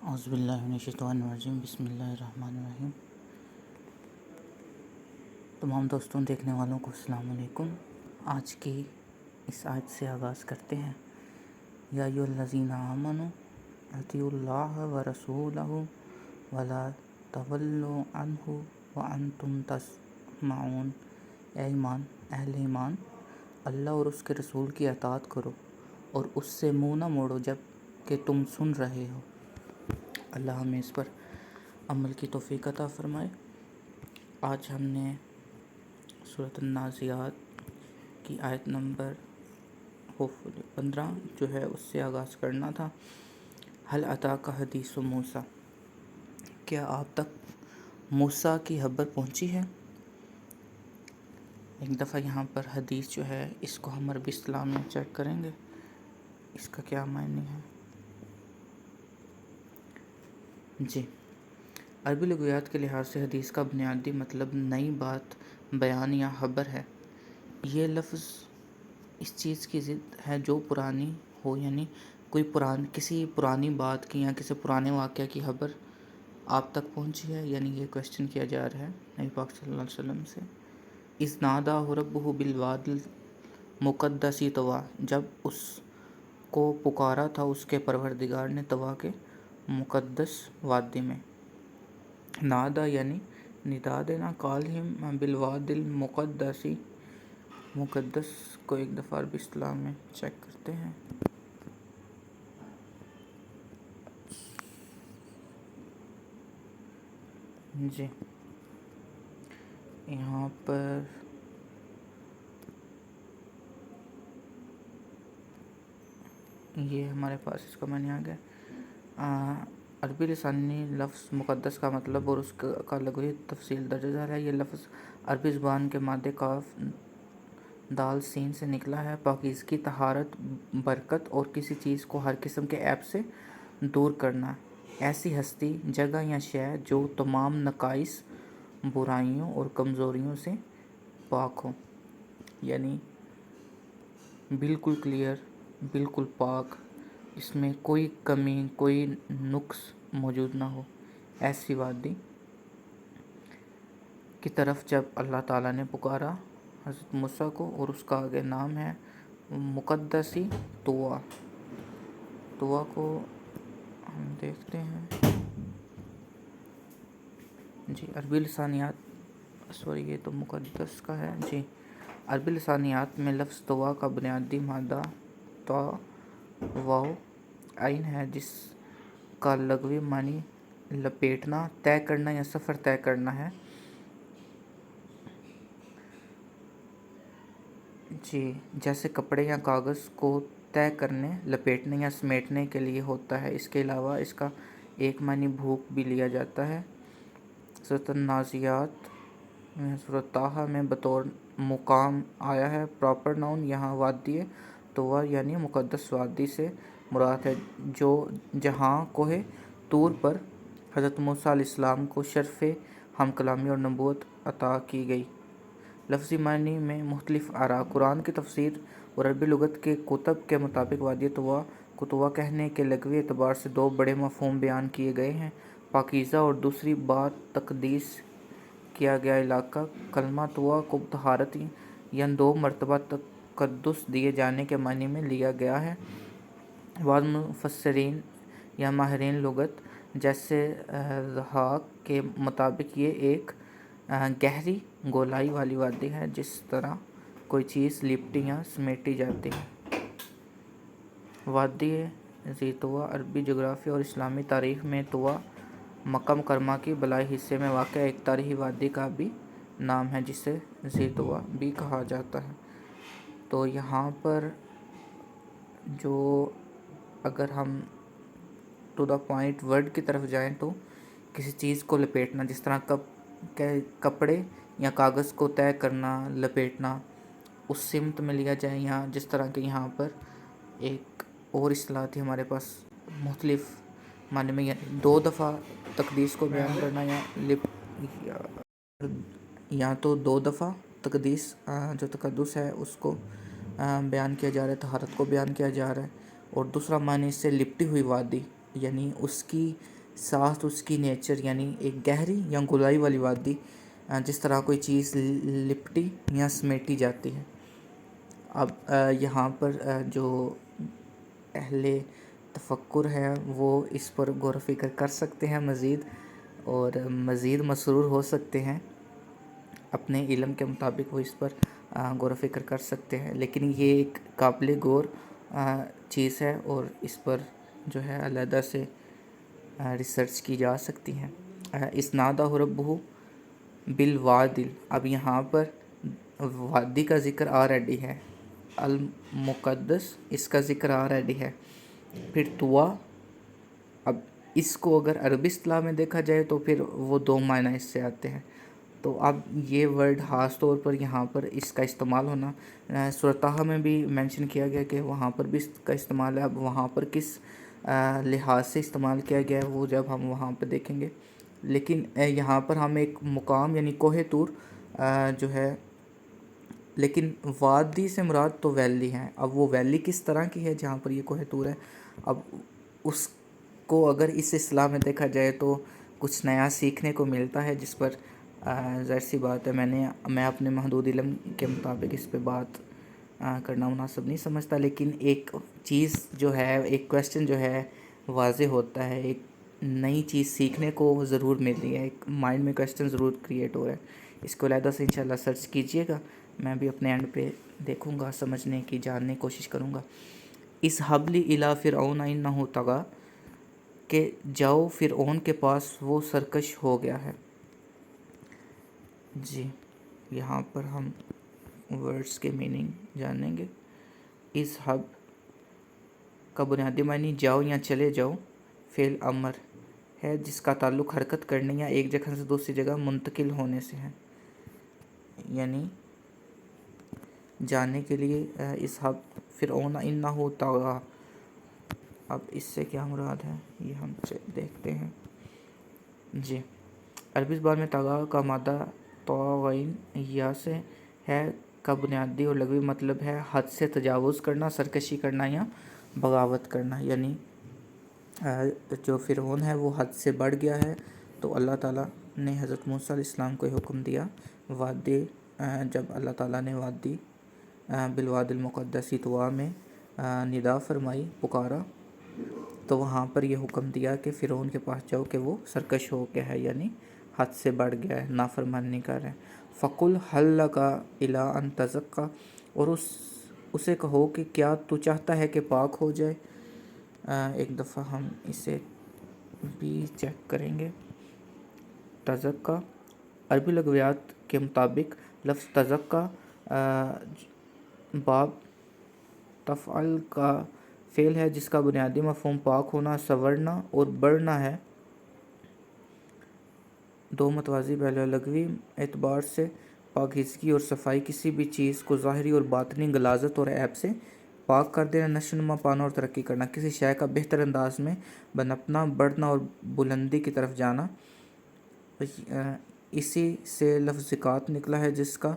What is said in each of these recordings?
اعوذ باللہ من الشیطان الرجیم، بسم اللہ الرحمن الرحیم۔ تمام دوستوں دیکھنے والوں کو السلام علیکم۔ آج کی اس آیت سے آغاز کرتے ہیں۔ یا ایھا الذین آمنوا اطیعوا اللہ ورسولہ ولا تولوا عنہ وانتم تسمعون۔ اہل ایمان، اللہ اور اس کے رسول کی اطاعت کرو اور اس سے منہ نہ موڑو جب کہ تم سن رہے ہو۔ اللہ ہمیں اس پر عمل کی توفیق عطا فرمائے۔ آج ہم نے سورۃ النازعات کی آیت نمبر 15 جو ہے اس سے آغاز کرنا تھا۔ هل اتاک حدیث موسیٰ، کیا آپ تک موسیٰ کی خبر پہنچی ہے؟ ایک دفعہ یہاں پر حدیث جو ہے اس کو ہم عربی اصطلاح میں چیک کریں گے، اس کا کیا معنی ہے۔ جی، عربی لغویات کے لحاظ سے حدیث کا بنیادی مطلب نئی بات بیان یا خبر ہے۔ یہ لفظ اس چیز کی ضد ہے جو پرانی ہو، یعنی کسی پرانی بات کی یا کسی پرانے واقعہ کی خبر آپ تک پہنچی ہے، یعنی یہ کویسچن کیا جا رہا ہے نبی پاک صلی اللہ علیہ وسلم سے۔ اذ ناداہ ربہ بالوادی المقدس طویٰ، جب اس کو پکارا تھا اس کے پروردگار نے طویٰ کے مقدس وادی میں۔ نادا یعنی ندا دینا، کال ہم بالوادی المقدس، مقدس کو ایک دفعہ عربی اصطلاح میں چیک کرتے ہیں۔ جی، یہاں پر یہ ہمارے پاس اس کا معنی آ گیا۔ عربی لسانی لفظ مقدس کا مطلب اور اس کا لغوی تفصیل درج ذیل ہے۔ یہ لفظ عربی زبان کے مادے کاف دال سین سے نکلا ہے۔ پاکیزگی، طہارت، برکت اور کسی چیز کو ہر قسم کے عیب سے دور کرنا۔ ایسی ہستی، جگہ یا شے جو تمام نقائص، برائیوں اور کمزوریوں سے پاک ہو، یعنی بالکل کلیئر، بالکل پاک، اس میں کوئی کمی، کوئی نقص موجود نہ ہو۔ ایسی وادی کی طرف جب اللہ تعالیٰ نے پکارا حضرت موسیٰ کو، اور اس کا آگے نام ہے مقدسی طویٰ۔ طویٰ کو ہم دیکھتے ہیں۔ جی، عربی لسانیات، یہ تو مقدس کا ہے۔ جی، عربی لسانیات میں لفظ طویٰ کا بنیادی مادہ طا واو عین ہے، جس کا لغوی معنی لپیٹنا، طے کرنا یا سفر طے کرنا ہے۔ جی، جیسے کپڑے یا کاغذ کو طے کرنے، لپیٹنے یا سمیٹنے کے لیے ہوتا ہے۔ اس کے علاوہ اس کا ایک معنی بھوک بھی لیا جاتا ہے۔ سورۃ النازعات میں سورۃ طٰہٰ میں بطور مقام آیا ہے۔ پراپر ناؤن یہاں وادی طویٰ یعنی مقدس وادی سے مراد ہے، جو جہاں کوہ طور پر حضرت موسیٰ علیہ السلام کو شرف ہم کلامی اور نبوت عطا کی گئی۔ لفظی معنی میں مختلف آراء۔ قرآن کی تفسیر اور عربی لغت کے کتب کے مطابق وادی طویٰ کو طویٰ کہنے کے لغوی اعتبار سے دو بڑے مفہوم بیان کیے گئے ہیں: پاکیزہ اور دوسری بات تقدیس کیا گیا علاقہ۔ کلمہ طویٰ کو طہارت یا دو مرتبہ تقدس دیے جانے کے معنی میں لیا گیا ہے۔ بعض مفسرین یا ماہرین لغت جیسے ضحاک کے مطابق یہ ایک گہری گولائی والی وادی ہے، جس طرح کوئی چیز لپٹی یا سمیٹی جاتی ہے۔ وادی ذی طویٰ عربی جغرافیہ اور اسلامی تاریخ میں طویٰ مکہ مکرمہ کے بالائی حصے میں واقع ایک تاریخی وادی کا بھی نام ہے، جسے ذی طویٰ بھی کہا جاتا ہے۔ تو یہاں پر جو اگر ہم ٹو دا پوائنٹ ورڈ کی طرف جائیں تو کسی چیز کو لپیٹنا، جس طرح کپڑے یا کاغذ کو طے کرنا، لپیٹنا، اس سمت میں لیا جائے، یا جس طرح کہ یہاں پر ایک اور اصطلاح تھی ہمارے پاس مختلف معنی میں، دو دفعہ تقدیس کو بیان کرنا، یا تو دو دفعہ تقدیس جو تقدس ہے اس کو بیان کیا جا رہا ہے، طہارت کو بیان کیا جا رہا ہے، اور دوسرا معنی اس سے لپٹی ہوئی وادی یعنی اس کی ساخت، اس کی نیچر، یعنی ایک گہری یا گلائی والی وادی، جس طرح کوئی چیز لپٹی یا سمیٹی جاتی ہے۔ اب یہاں پر جو اہل تفکر ہے وہ اس پر غور و فکر کر سکتے ہیں مزید، اور مزید مسرور ہو سکتے ہیں، اپنے علم کے مطابق وہ اس پر غور و فکر کر سکتے ہیں، لیکن یہ ایک قابل غور چیز ہے اور اس پر جو ہے علیحدہ سے ریسرچ کی جا سکتی ہے۔ اسنادہ ربہ بالوادل، اب یہاں پر وادی کا ذکر آلریڈی ہے، المقدس اس کا ذکر آلریڈی ہے، پھر طوا، اب اس کو اگر عربی اصطلاح میں دیکھا جائے تو پھر وہ دو معنی اس سے آتے ہیں، تو اب یہ ورڈ خاص طور پر یہاں پر اس کا استعمال ہونا سورۃ طٰہٰ میں بھی مینشن کیا گیا کہ وہاں پر بھی اس کا استعمال ہے۔ اب وہاں پر کس لحاظ سے استعمال کیا گیا ہے وہ جب ہم وہاں پہ دیکھیں گے، لیکن یہاں پر ہم ایک مقام یعنی کوہ طور جو ہے، لیکن وادی سے مراد تو ویلی ہے۔ اب وہ ویلی کس طرح کی ہے جہاں پر یہ کوہ طور ہے، اب اس کو اگر اس اصطلاح میں دیکھا جائے تو کچھ نیا سیکھنے کو ملتا ہے، جس پر ظاہر سی بات ہے میں اپنے محدود علم کے مطابق اس پہ بات کرنا مناسب نہیں سمجھتا، لیکن ایک چیز جو ہے، ایک کویسچن جو ہے واضح ہوتا ہے، ایک نئی چیز سیکھنے کو ضرور ملی ہے، ایک مائنڈ میں کویسچن ضرور کریٹ ہو رہا ہے۔ اس کو علیحدہ سے انشاءاللہ سرچ کیجئے گا، میں بھی اپنے اینڈ پہ دیکھوں گا، سمجھنے کی، جاننے کی کوشش کروں گا۔ اذھب الی فرعون انہ طغی، کہ جاؤ فرعون کے پاس، وہ سرکش ہو گیا ہے۔ جی یہاں پر ہم ورڈز کے میننگ جانیں گے۔ اذھب کا بنیادی معنی جاؤ یا چلے جاؤ، فعل امر ہے جس کا تعلق حرکت کرنے یا ایک جگہ سے دوسری جگہ منتقل ہونے سے ہے، یعنی جانے کے لیے۔ اذھب فرعون انہ طغی، اب اس سے کیا مراد ہے یہ ہم دیکھتے ہیں۔ جی عربی زبان میں طغی کا مادہ طاغین یا سے ہے کا بنیادی اور لغوی مطلب ہے حد سے تجاوز کرنا، سرکشی کرنا یا بغاوت کرنا، یعنی جو فرعون ہے وہ حد سے بڑھ گیا ہے، تو اللہ تعالیٰ نے حضرت موسیٰ علیہ السلام کو حکم دیا، وادی جب اللہ تعالیٰ نے وادی بالوادی المقدس طوا میں ندا فرمائی، پکارا، تو وہاں پر یہ حکم دیا کہ فرعون کے پاس جاؤ کہ وہ سرکش ہو گیا ہے، یعنی حد سے بڑھ گیا ہے، نافرمانی کر رہا ہے۔ فَقُلْ هَلْ لَكَ إِلَىٰ أَن تَزَكَّىٰ، اور اسے کہو کہ کیا تو چاہتا ہے کہ پاک ہو جائے۔ ایک دفعہ ہم اسے بھی چیک کریں گے۔ تزکا، عربی لغویات کے مطابق لفظ تزکا باب تفعل کا فعل ہے جس کا بنیادی مفہوم پاک ہونا، سنورنا اور بڑھنا ہے۔ دو متوازی پہلو، لغوی اعتبار سے پاکیزگی اور صفائی، کسی بھی چیز کو ظاہری اور باطنی غلاظت اور عیب سے پاک کر دینا، نشو نما پانا اور ترقی کرنا، کسی شے کا بہتر انداز میں بنپنا، بڑھنا اور بلندی کی طرف جانا۔ اسی سے لفظ زکوٰۃ نکلا ہے جس کا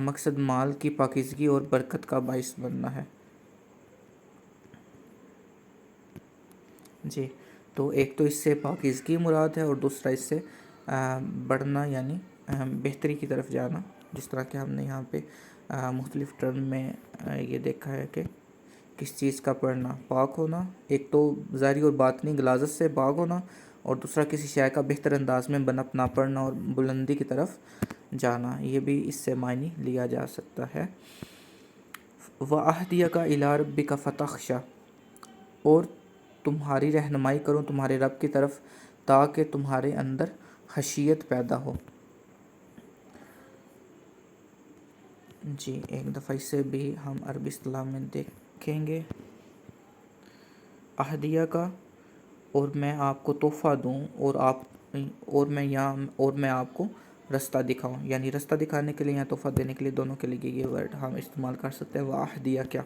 مقصد مال کی پاکیزگی اور برکت کا باعث بننا ہے۔ جی تو ایک تو اس سے پاکیزگی مراد ہے اور دوسرا اس سے بڑھنا یعنی بہتری کی طرف جانا، جس طرح کہ ہم نے یہاں پہ مختلف ٹرم میں یہ دیکھا ہے کہ کس چیز کا پڑھنا، پاک ہونا، ایک تو ظاہری اور باطنی غلاظت سے پاک ہونا، اور دوسرا کسی شے کا بہتر انداز میں بنپنا، پڑھنا اور بلندی کی طرف جانا، یہ بھی اس سے معنی لیا جا سکتا ہے۔ وَأَهْدِيَكَ إِلَىٰ رَبِّكَ فَتَخْشَىٰ، اور تمہاری رہنمائی کروں تمہارے رب کی طرف تاکہ تمہارے اندر خشیت پیدا ہو۔ جی ایک دفعہ اسے بھی ہم عربی اصطلاح میں دیکھیں گے۔ اہدیہ کا، اور میں آپ کو تحفہ دوں، اور میں آپ کو رستہ دکھاؤں، یعنی رستہ دکھانے کے لیے یا تحفہ دینے کے لیے، دونوں کے لیے یہ ورڈ ہم استعمال کر سکتے ہیں۔ وَأَهْدِيَ کیا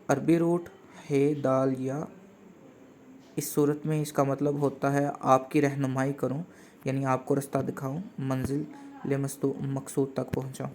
عربی روٹ ہے دال یا، اس صورت میں اس کا مطلب ہوتا ہے آپ کی رہنمائی کروں، یعنی آپ کو رستہ دکھاؤں، منزل مقصود تک پہنچاؤں۔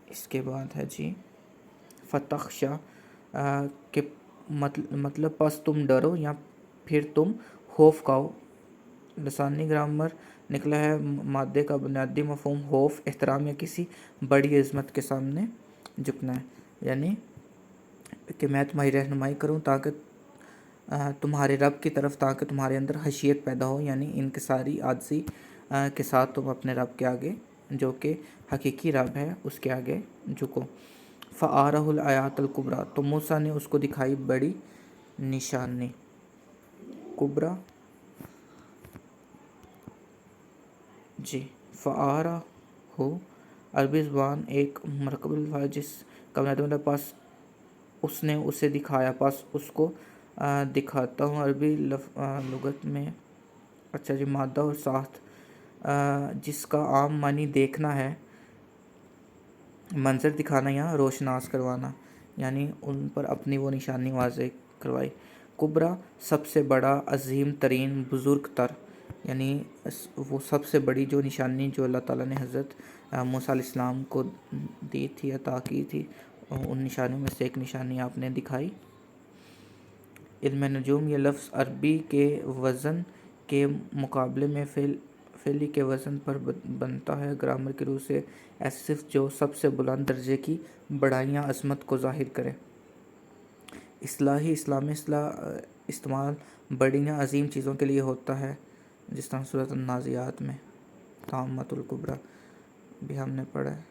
اس کے بعد ہے جی فتخشا، کہ مطلب پس تم ڈرو یا پھر تم خوف کھاؤ۔ لسانی گرامر نکلا ہے مادے کا بنیادی مفہوم خوف، احترام یا کسی بڑی عظمت کے سامنے جھکنا ہے، یعنی کہ میں تمہاری رہنمائی کروں تاکہ تمہارے رب کی طرف، تاکہ تمہارے اندر خشیت پیدا ہو، یعنی انکساری عاجزی کے ساتھ تم اپنے رب کے آگے، جو کہ حقیقی رب ہے، اس کے آگے جھکو۔ فَأَرَاهُ الْآيَاتَ الْكُبْرَى، تو موسیٰ نے اس کو دکھائی بڑی نشانی۔ کبرا جی، فَأَرَاهُ عربی زبان ایک مرکب الفاظ ہے جس کا مطلب پس اس نے اسے دکھایا، پس اس کو دکھاتا ہوں۔ عربی لغت میں اچھا جی مادہ اور ساخت جس کا عام معنی دیکھنا ہے، منظر دکھانا یا روشناس کروانا، یعنی ان پر اپنی وہ نشانی واضح کروائی۔ کبرا سب سے بڑا، عظیم ترین، بزرگ تر، یعنی وہ سب سے بڑی جو نشانی جو اللہ تعالیٰ نے حضرت موسیٰ علیہ السلام کو دی تھی، عطا کی تھی، ان نشانیوں میں سے ایک نشانی آپ نے دکھائی۔ علم نجوم یہ لفظ عربی کے وزن کے مقابلے میں فعلی کے وزن پر بنتا ہے۔ گرامر کی روح سے ایسے صفت جو سب سے بلند درجے کی بڑائی یا عظمت کو ظاہر کرے۔ اسلامی استعمال بڑی یا عظیم چیزوں کے لیے ہوتا ہے، جس طرح سورۃ النازعات میں طامۃ الکبریٰ بھی ہم نے پڑھا ہے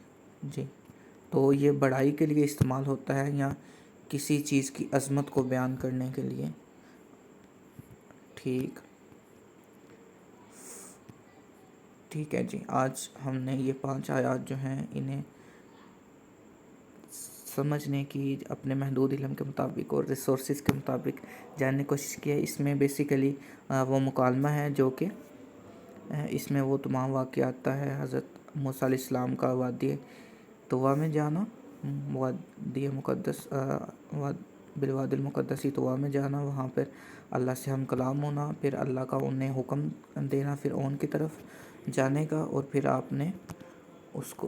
جی۔ تو یہ بڑائی کے لیے استعمال ہوتا ہے یا کسی چیز کی عظمت کو بیان کرنے کے لیے۔ ٹھیک ہے جی، آج ہم نے یہ 5 آیات جو ہیں انہیں سمجھنے کی اپنے محدود علم کے مطابق اور ریسورسز کے مطابق جاننے کی کوشش کی ہے۔ اس میں بیسیکلی وہ مکالمہ ہے جو کہ اس میں وہ تمام واقعات ہے۔ حضرت موسیٰ علیہ السلام کا وادی طویٰ میں جانا، وادی مقدس، بالوادی المقدس طویٰ میں جانا، وہاں پر اللہ سے ہم کلام ہونا، پھر اللہ کا انہیں حکم دینا فرعون کی طرف جانے کا، اور پھر آپ نے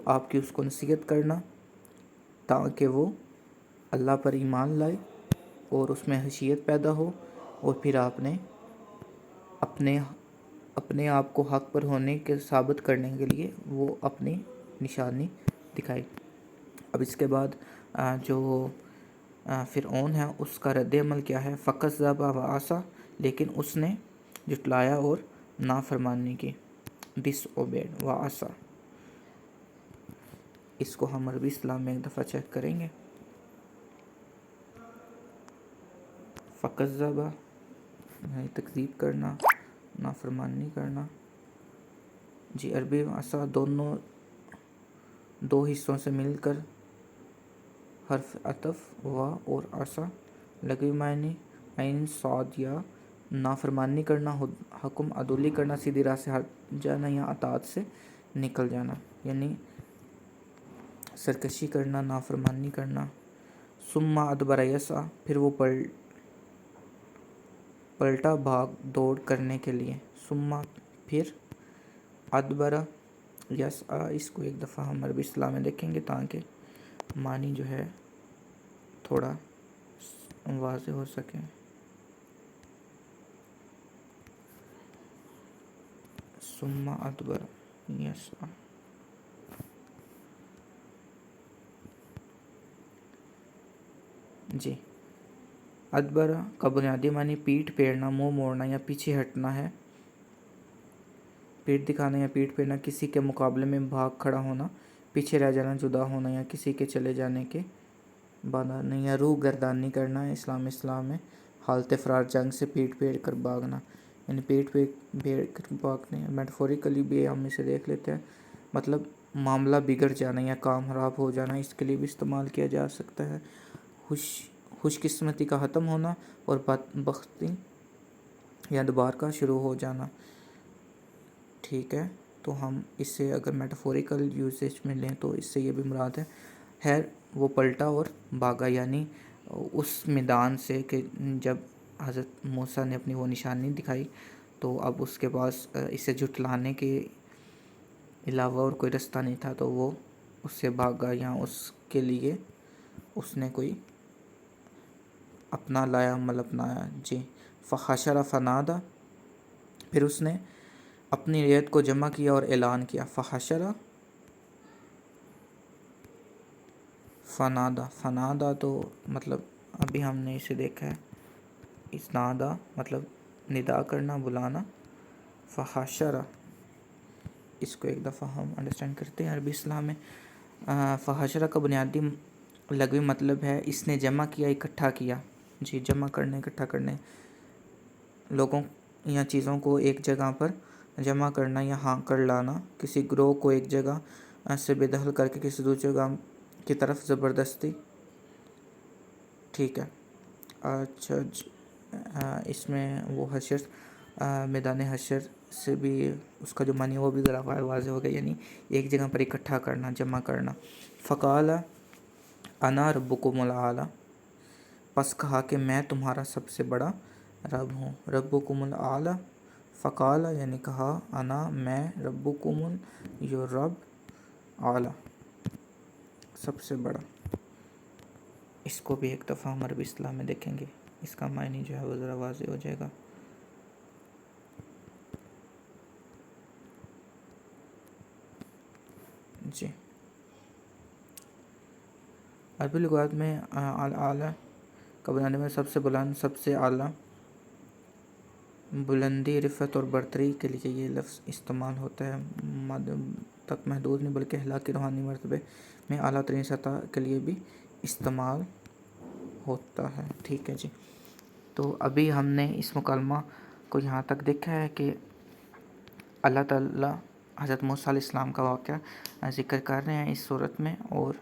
آپ کی اس کو نصیحت کرنا تاکہ وہ اللہ پر ایمان لائے اور اس میں خشیت پیدا ہو، اور پھر آپ نے اپنے آپ کو حق پر ہونے کے ثابت کرنے کے لیے وہ اپنی نشانی دکھائی۔ اب اس کے بعد جو فرعون ہے اس کا رد عمل کیا ہے؟ فَكَذَّبَ وَعَصَىٰ، لیکن اس نے جھٹلایا اور نافرمانی کی، ڈس اوبیڈ، وعصیٰ۔ اس کو ہم عربی اسلام میں ایک دفعہ چیک کریں گے۔ فَكَذَّبَ یعنی تکذیب کرنا، نافرمانی کرنا جی۔ عربی وعصیٰ دونوں دو حصوں سے مل کر حرف عطف و اور عصا لغوی معنی عین صاد یا نافرمانی کرنا، حکم عدولی کرنا، سیدھی راہ سے ہٹ جانا یا اطاعت سے نکل جانا، یعنی سرکشی کرنا، نافرمانی کرنا۔ ثم ادبر یسعیٰ، پھر وہ پلٹا بھاگ دوڑ کرنے کے لیے۔ ثم پھر ادبر یسعیٰ، اس کو ایک دفعہ ہم عربی اصطلاح میں دیکھیں گے تاکہ معنی جو ہے تھوڑا واضح ہو سکے۔ ثم ادبر یسعیٰ جی۔ ادبر کا بنیادی معنی پیٹھ پھیرنا، منہ موڑنا یا پیچھے ہٹنا ہے۔ پیٹھ دکھانا یا پیٹھ پھیرنا، کسی کے مقابلے میں بھاگ کھڑا ہونا، پیچھے رہ جانا، جدا ہونا یا کسی کے چلے جانے کے بعد آنا، یا روح گردانی کرنا ہے اسلام میں حالت فرار، جنگ سے پیٹھ پھیر کر بھاگنا، یعنی پیٹھ پھیر کر بھاگنے۔ میٹافوریکلی بھی ہم اسے دیکھ لیتے ہیں، مطلب معاملہ بگڑ جانا یا کام خراب ہو جانا، اس کے لیے بھی استعمال کیا جا سکتا ہے۔ خوش قسمتی کا ختم ہونا اور بدبختی یا دوبار کا شروع ہو جانا۔ ٹھیک ہے، تو ہم اس سے اگر میٹافوریکل یوزیج میں لیں تو اس سے یہ بھی مراد ہے وہ پلٹا اور بھاگا، یعنی اس میدان سے کہ جب حضرت موسیٰ نے اپنی وہ نشانی دکھائی تو اب اس کے پاس اسے جھٹلانے کے علاوہ اور کوئی رستہ نہیں تھا، تو وہ اس سے بھاگا یا اس کے لیے اس نے کوئی اپنا لایا، عمل اپنایا جی۔ فحشر فنادا، پھر اس نے اپنی ریت کو جمع کیا اور اعلان کیا۔ فحشر فنادا، فنادا تو مطلب ابھی ہم نے اسے دیکھا ہے، اسنادا مطلب ندا کرنا، بلانا۔ فحشر، اس کو ایک دفعہ ہم انڈرسٹینڈ کرتے ہیں عربی اصطلاح میں۔ فحشر کا بنیادی لغوی مطلب ہے اس نے جمع کیا، اکٹھا کیا جی، جمع کرنے، اکٹھا کرنے، لوگوں یا چیزوں کو ایک جگہ پر جمع کرنا یا ہاں کر لانا، کسی گروہ کو ایک جگہ سے بے دخل کر کے کسی دوسری جگہ کی طرف زبردستی، ٹھیک ہے۔ اچھا اس میں وہ حشر، میدان حشر سے بھی اس کا جو معنی ہے وہ بھی ذرا واضح ہو گیا، یعنی ایک جگہ پر اکٹھا کرنا، جمع کرنا۔ فقال انا ربکم الاعلی، پس کہا کہ میں تمہارا سب سے بڑا رب ہوں۔ ربکم الاعلی، فقال یعنی کہا، انا میں، ربکم یور رب، اعلی سب سے بڑا۔ اس کو بھی ایک دفعہ ہم عربی اصطلاح میں دیکھیں گے، اس کا معنی جو ہے وہ ذرا واضح ہو جائے گا۔ جی، عربی لغات میں اعلیٰ کا بنانے میں سب سے بلند، سب سے اعلیٰ، بلندی، رفعت اور برتری کے لیے یہ لفظ استعمال ہوتا ہے۔ تک محدود نہیں بلکہ اخلاقی روحانی مرتبے میں اعلیٰ ترین سطح کے لیے بھی استعمال ہوتا ہے، ٹھیک ہے جی۔ تو ابھی ہم نے اس مکالمہ کو یہاں تک دیکھا ہے کہ اللہ تعالیٰ حضرت موسیٰ علیہ السلام کا واقعہ ذکر کر رہے ہیں اس صورت میں، اور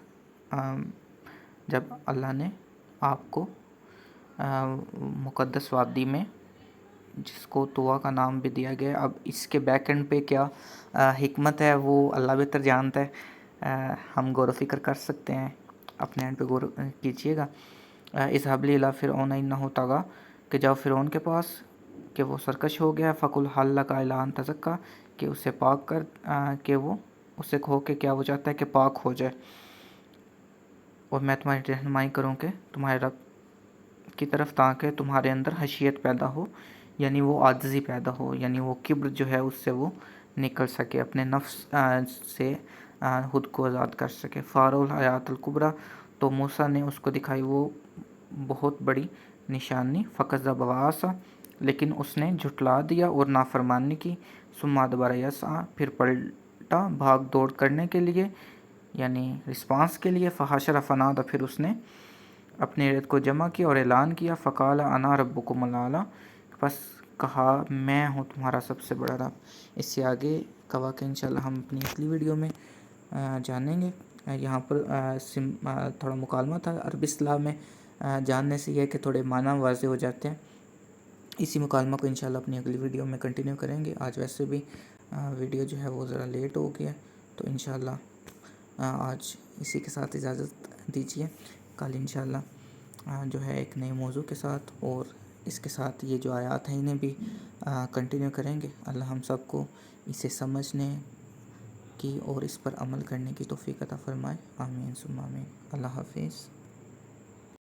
جب اللہ نے آپ کو مقدس وادی میں، جس کو طوا کا نام بھی دیا گیا، اب اس کے بیک اینڈ پہ کیا حکمت ہے وہ اللہ بہتر جانتا ہے، ہم غور و فکر کر سکتے ہیں، اپنے اینڈ پہ غور کیجئے گا۔ اذهب الی فرعون انہ طغی، کہ جاؤ فرعون کے پاس کہ وہ سرکش ہو گیا، فقل هل لک الی ان تزکی، کہ اسے پاک کر، کہ وہ اسے کہو کہ کیا وہ چاہتا ہے کہ پاک ہو جائے، اور میں تمہاری رہنمائی کروں کہ تمہارے رب کی طرف، تاکہ تمہارے اندر خشیت پیدا ہو، یعنی وہ عاجزی پیدا ہو، یعنی وہ کبر جو ہے اس سے وہ نکل سکے، اپنے نفس سے خود کو آزاد کر سکے۔ فارو الحیات الکبریٰ، تو موسیٰ نے اس کو دکھائی وہ بہت بڑی نشانی، فکذب وعصی، لیکن اس نے جھٹلا دیا اور نافرمانی کی، ثم ادبر یسعی، پھر پلٹا بھاگ دوڑ کرنے کے لیے، یعنی رسپانس کے لیے، فحشر فنادا، پھر اس نے اپنی ریت کو جمع کیا اور اعلان کیا، فقال انا ربکم الاعلی، پس کہا میں ہوں تمہارا سب سے بڑا رب۔ اس سے آگے کا واقعہ انشاءاللہ ہم اپنی اگلی ویڈیو میں جانیں گے۔ یہاں پر تھوڑا مکالمہ تھا، عربی اصطلاح میں جاننے سے یہ ہے کہ تھوڑے معنی واضح ہو جاتے ہیں۔ اسی مکالمہ کو انشاءاللہ اپنی اگلی ویڈیو میں کنٹینیو کریں گے۔ آج ویسے بھی ویڈیو جو ہے وہ ذرا لیٹ ہو گیا، تو انشاءاللہ آج اسی کے ساتھ اجازت دیجیے۔ کل انشاءاللہ جو ہے ایک نئے موضوع کے ساتھ، اور اس کے ساتھ یہ جو آیات ہیں انہیں بھی کنٹینیو کریں گے۔ اللہ ہم سب کو اسے سمجھنے کی اور اس پر عمل کرنے کی توفیق عطا فرمائے، آمین ثم آمین۔ اللہ حافظ۔